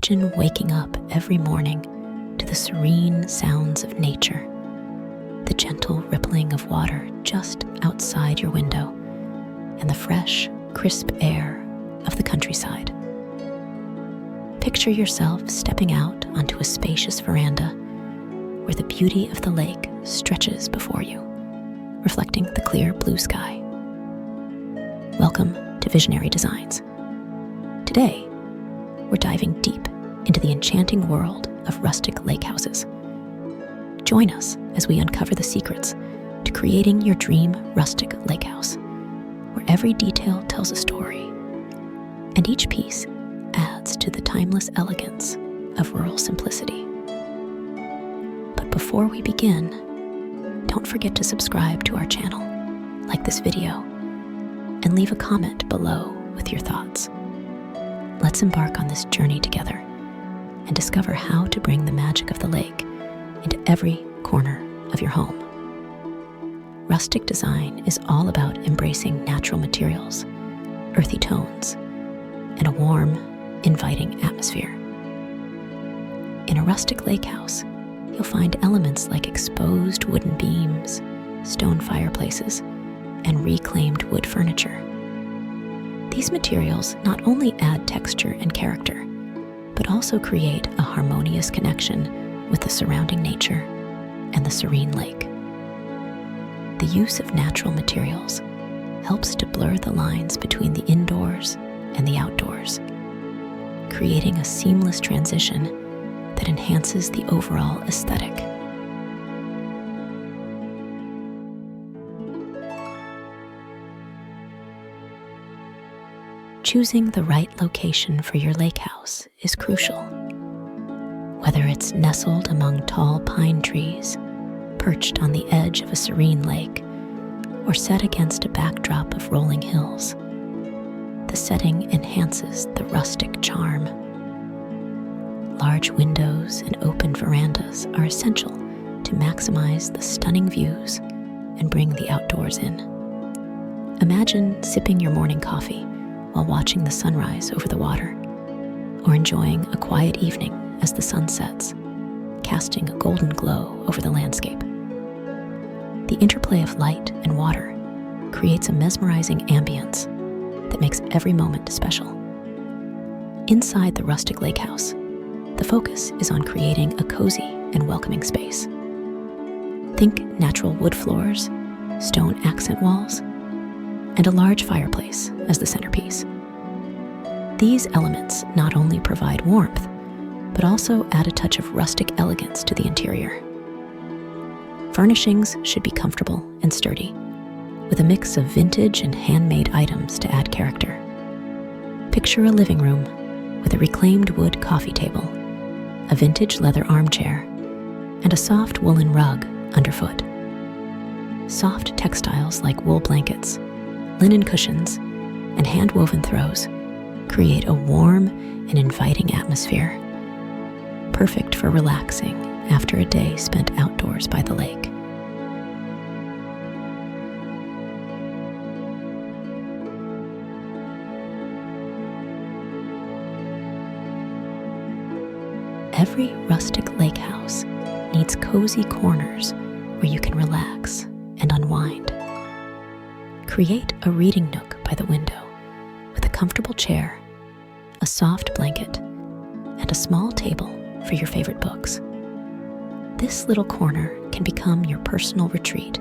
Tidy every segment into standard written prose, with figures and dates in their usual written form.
Imagine waking up every morning to the serene sounds of nature, the gentle rippling of water just outside your window, and the fresh, crisp air of the countryside. Picture yourself stepping out onto a spacious veranda where the beauty of the lake stretches before you, reflecting the clear blue sky. Welcome to Visionary Designs. Today, we're diving deep into the enchanting world of rustic lakehouses. Join us as we uncover the secrets to creating your dream rustic lakehouse, where every detail tells a story, and each piece adds to the timeless elegance of rural simplicity. But before we begin, don't forget to subscribe to our channel, like this video, and leave a comment below with your thoughts. Let's embark on this journey together and discover how to bring the magic of the lake into every corner of your home. Rustic design is all about embracing natural materials, earthy tones, and a warm, inviting atmosphere. In a rustic lake house, you'll find elements like exposed wooden beams, stone fireplaces, and reclaimed wood furniture. These materials not only add texture and character, but also create a harmonious connection with the surrounding nature and the serene lake. The use of natural materials helps to blur the lines between the indoors and the outdoors, creating a seamless transition that enhances the overall aesthetic. Choosing the right location for your lake house is crucial. Whether it's nestled among tall pine trees, perched on the edge of a serene lake, or set against a backdrop of rolling hills, the setting enhances the rustic charm. Large windows and open verandas are essential to maximize the stunning views and bring the outdoors in. Imagine sipping your morning coffee while watching the sunrise over the water, or enjoying a quiet evening as the sun sets, casting a golden glow over the landscape. The interplay of light and water creates a mesmerizing ambience that makes every moment special. Inside the rustic lake house, the focus is on creating a cozy and welcoming space. Think natural wood floors, stone accent walls, and a large fireplace as the centerpiece. These elements not only provide warmth, but also add a touch of rustic elegance to the interior. Furnishings should be comfortable and sturdy, with a mix of vintage and handmade items to add character. Picture a living room with a reclaimed wood coffee table, a vintage leather armchair, and a soft woolen rug underfoot. Soft textiles like wool blankets, linen cushions, and hand-woven throws create a warm and inviting atmosphere, perfect for relaxing after a day spent outdoors by the lake. Every rustic lake house needs cozy corners where you can relax and unwind. Create a reading nook by the window with a comfortable chair, a soft blanket, and a small table for your favorite books. This little corner can become your personal retreat,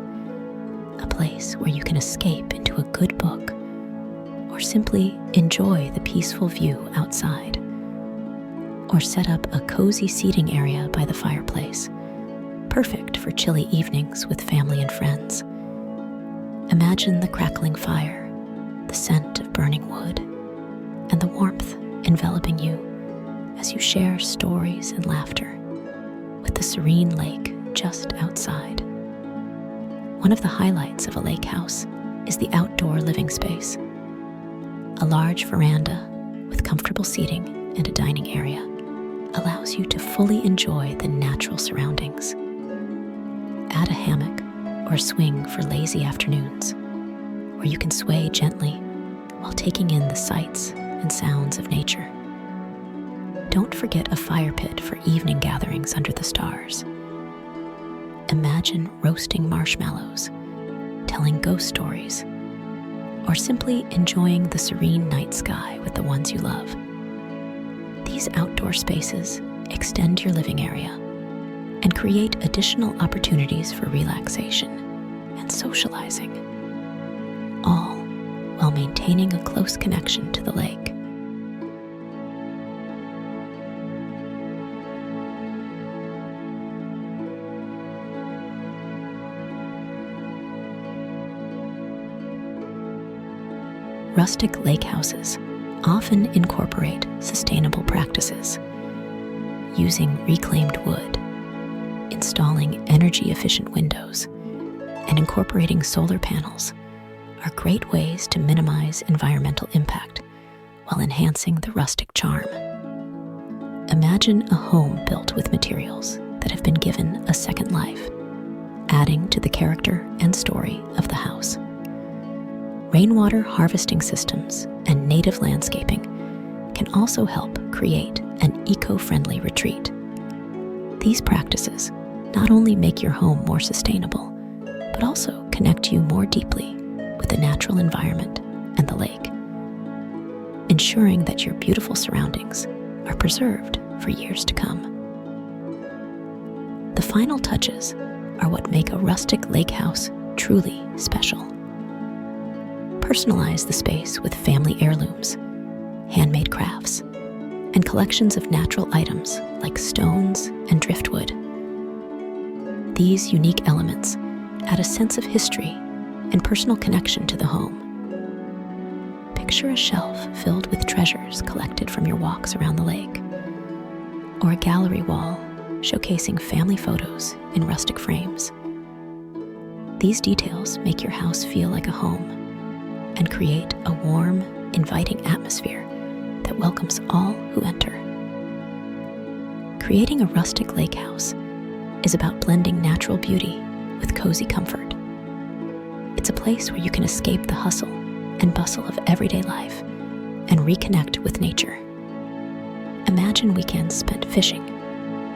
a place where you can escape into a good book or simply enjoy the peaceful view outside. Or set up a cozy seating area by the fireplace, perfect for chilly evenings with family and friends. Imagine the crackling fire, the scent of burning wood, and the warmth enveloping you as you share stories and laughter with the serene lake just outside. One of the highlights of a lake house is the outdoor living space. A large veranda with comfortable seating and a dining area allows you to fully enjoy the natural surroundings. Add a hammock or swing for lazy afternoons, where you can sway gently while taking in the sights and sounds of nature. Don't forget a fire pit for evening gatherings under the stars. Imagine roasting marshmallows, telling ghost stories, or simply enjoying the serene night sky with the ones you love. These outdoor spaces extend your living area and create additional opportunities for relaxation and socializing, all while maintaining a close connection to the lake. Rustic lake houses often incorporate sustainable practices, using reclaimed wood, installing energy-efficient windows, and incorporating solar panels are great ways to minimize environmental impact while enhancing the rustic charm. Imagine a home built with materials that have been given a second life, adding to the character and story of the house. Rainwater harvesting systems and native landscaping can also help create an eco-friendly retreat. These practices not only make your home more sustainable, but also connect you more deeply with the natural environment and the lake, ensuring that your beautiful surroundings are preserved for years to come. The final touches are what make a rustic lake house truly special. Personalize the space with family heirlooms, handmade crafts, and collections of natural items like stones and driftwood. These unique elements add a sense of history and personal connection to the home. Picture a shelf filled with treasures collected from your walks around the lake, or a gallery wall showcasing family photos in rustic frames. These details make your house feel like a home and create a warm, inviting atmosphere that welcomes all who enter. Creating a rustic lake house is about blending natural beauty with cozy comfort. It's a place where you can escape the hustle and bustle of everyday life and reconnect with nature. Imagine weekends spent fishing,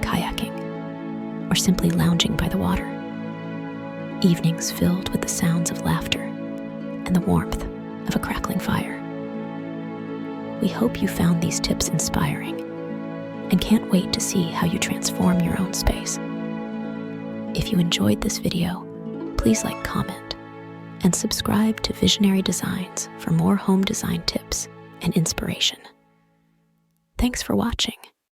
kayaking, or simply lounging by the water. Evenings filled with the sounds of laughter and the warmth of a crackling fire. We hope you found these tips inspiring and can't wait to see how you transform your own space. If you enjoyed this video, please like, comment, and subscribe to Visionary Designs for more home design tips and inspiration. Thanks for watching.